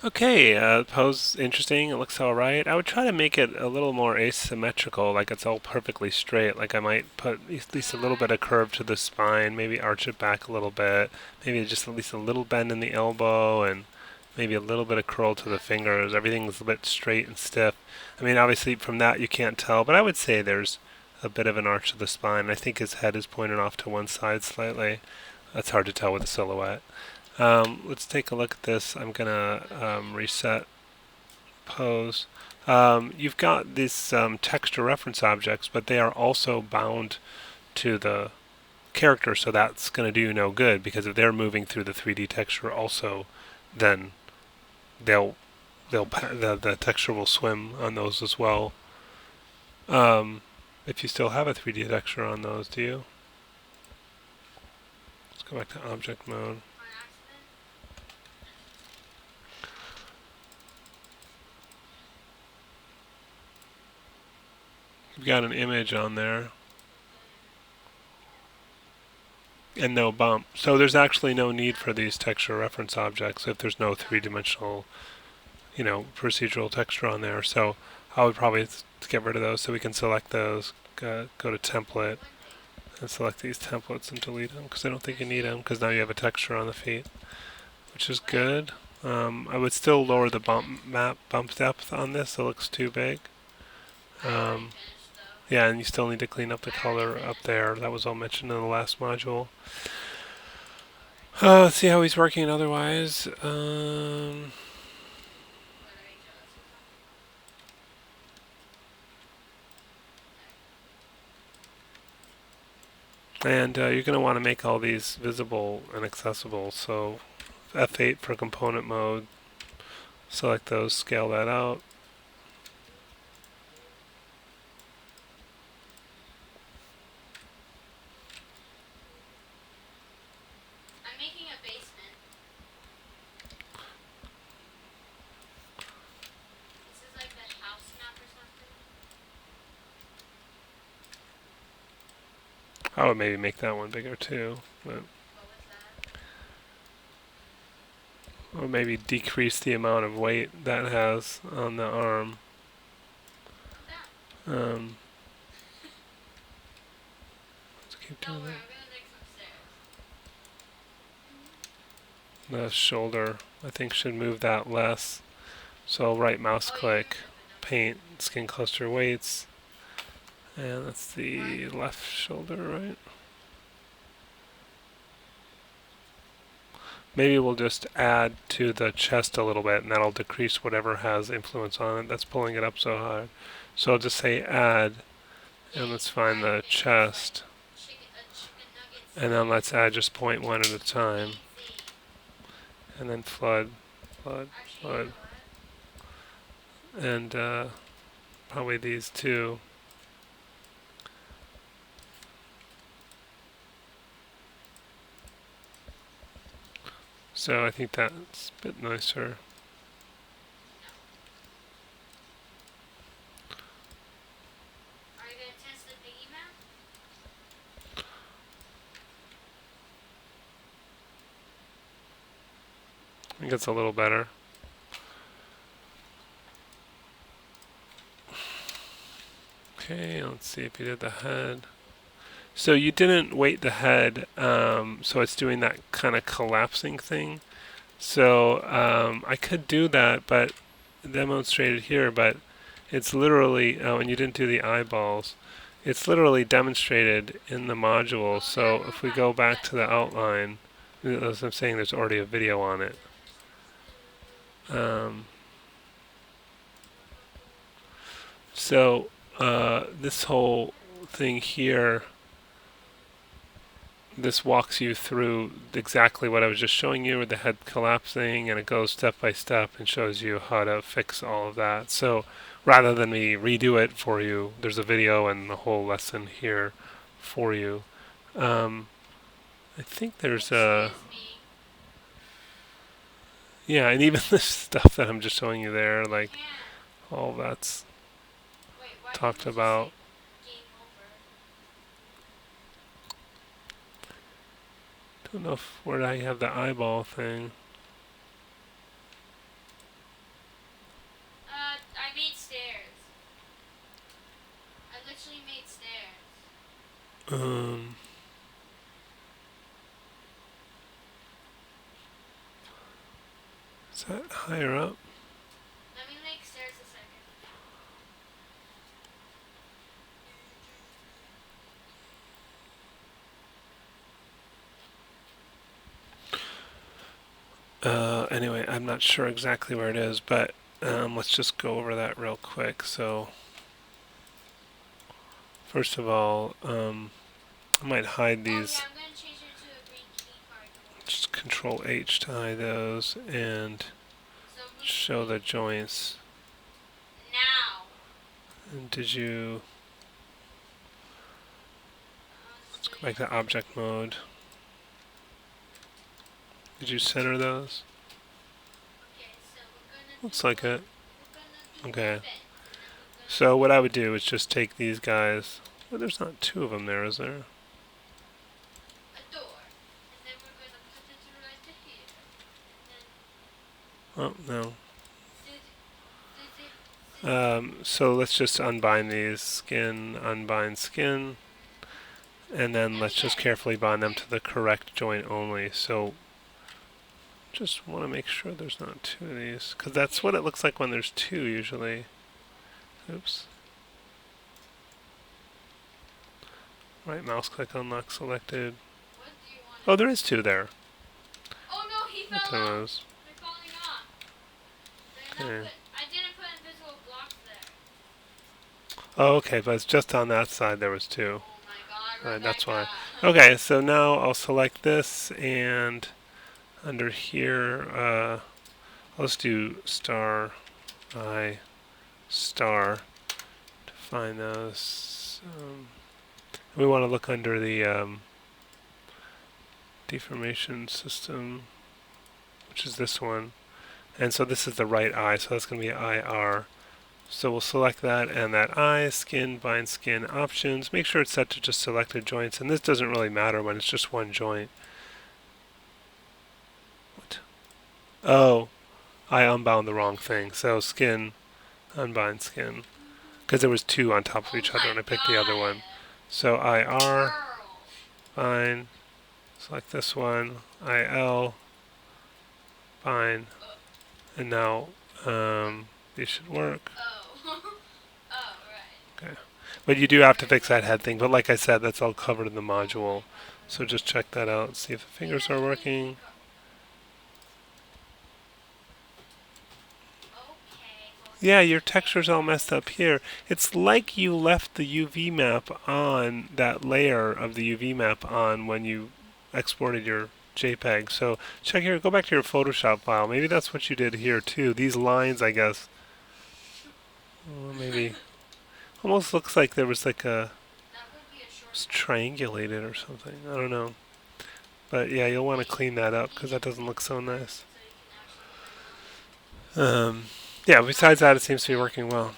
Okay, pose interesting. It looks all right. I would try to make it a little more asymmetrical, like it's all perfectly straight. Like I might put at least a little bit of curve to the spine, maybe arch it back a little bit, maybe just at least a little bend in the elbow, and maybe a little bit of curl to the fingers. Everything's a bit straight and stiff. I mean, obviously from that you can't tell, but I would say there's a bit of an arch of the spine. I think his head is pointed off to one side slightly. That's hard to tell with a silhouette. Let's take a look at this. I'm gonna reset pose. You've got these texture reference objects, but they are also bound to the character, so that's going to do you no good because if they're moving through the 3D texture also, then they'll the texture will swim on those as well. Um, if you still have a 3D texture on those, do you? Let's go back to object mode. You've got an image on there and no bump. So there's actually no need for these texture reference objects if there's no three-dimensional, procedural texture on there. So I would probably get rid of those so we can select those, go to template, and select these templates and delete them because I don't think you need them because now you have a texture on the feet, which is good. I would still lower the bump depth on this. It looks too big. Um, yeah, and you still need to clean up the color up there. That was all mentioned in the last module. Let's see how he's working otherwise. And you're going to want to make all these visible and accessible. So F8 for component mode. Select those, scale that out. I would maybe make that one bigger too, but or maybe decrease the amount of weight that has on the arm. Um, let's keep doing that. The shoulder, I think, should move that less. So right mouse click, paint, skin cluster weights, and that's the left shoulder, right? Maybe we'll just add to the chest a little bit, and that'll decrease whatever has influence on it that's pulling it up so hard. So I'll just say add, and let's find the chest, and then let's add just point one at a time, and then flood, flood, flood, and probably these two. So I think that's a bit nicer. I think it's a little better. Okay, let's see if you did the head. So you didn't weight the head, so it's doing that kind of collapsing thing. So I could do that, but demonstrated here, but it's literally, and you didn't do the eyeballs. It's literally demonstrated in the module. So if we go back to the outline, as I'm saying, there's already a video on it. Um, so this whole thing here, this walks you through exactly what I was just showing you with the head collapsing, and it goes step by step and shows you how to fix all of that. So rather than me redo it for you, there's a video and the whole lesson here for you. I think there's a yeah, and even this stuff that I'm just showing you there, like all that's talked about. Don't know where I have the eyeball thing. Um, is that higher up? Let me make stairs a second. Anyway, I'm not sure exactly where it is, but let's just go over that real quick. So, first of all, I might hide Oh yeah, these. I'm gonna change it to a green key card door. Just Control H to hide those and So move the show key. the joints. Now. And did you Just doing make it. the object mode? Did you center those? Okay, so we're gonna do Looks like what? it. We're gonna do Okay. weapons, and then we're gonna So do what I would do is just take these guys. Well, there's not two of them there, is there? a door, and then we're gonna put it right to here, and then Oh, no. zit, zit, zit. So let's just unbind these. Skin, unbind skin. And then Let me let's get just it. carefully bind them to the correct joint only. So just want to make sure there's not two of these. Because that's what it looks like when there's two usually. Oops. Right mouse click, unlock selected. What do you want Oh, it there to is do? two there. Oh no, he That's fell off. those. They're falling off. Okay. I didn't put invisible blocks there. Oh, okay, but it's just on that side there was two. Oh my god, Right, that's Rebecca. why. Okay, so now I'll select this and under here, let's do star I star to find those. We want to look under the deformation system, which is this one. And so this is the right eye, so that's going to be IR. So we'll select that and that eye, skin, bind skin options. Make sure it's set to just selected joints, and this doesn't really matter when it's just one joint. What? Oh, I unbound the wrong thing. So skin, unbind skin. Because there was two on top of Oh each other my and I picked the other god. one. So IR, Girl. bind, select this one, IL, bind, and now these should work. Oh. Oh, right. Okay. But you do have to fix that head thing. But like I said, that's all covered in the Oh my module. So god. just check that out. See if the We fingers got are a green key working. card. Okay, well Yeah, here's your the texture's all messed up thing. here. It's like you left the UV map on, that layer of the UV map on when you exported your JPEG. So check here, go back to your Photoshop file. Maybe that's what you did here too. These lines, I guess, maybe almost looks like there was like a That would be a was shortcut. triangulated or something. I don't know. But yeah, you'll want to Wait, clean that up we because need that to doesn't clean look so nice. so you can actually print on it. Um, yeah, besides that, it seems to be working well.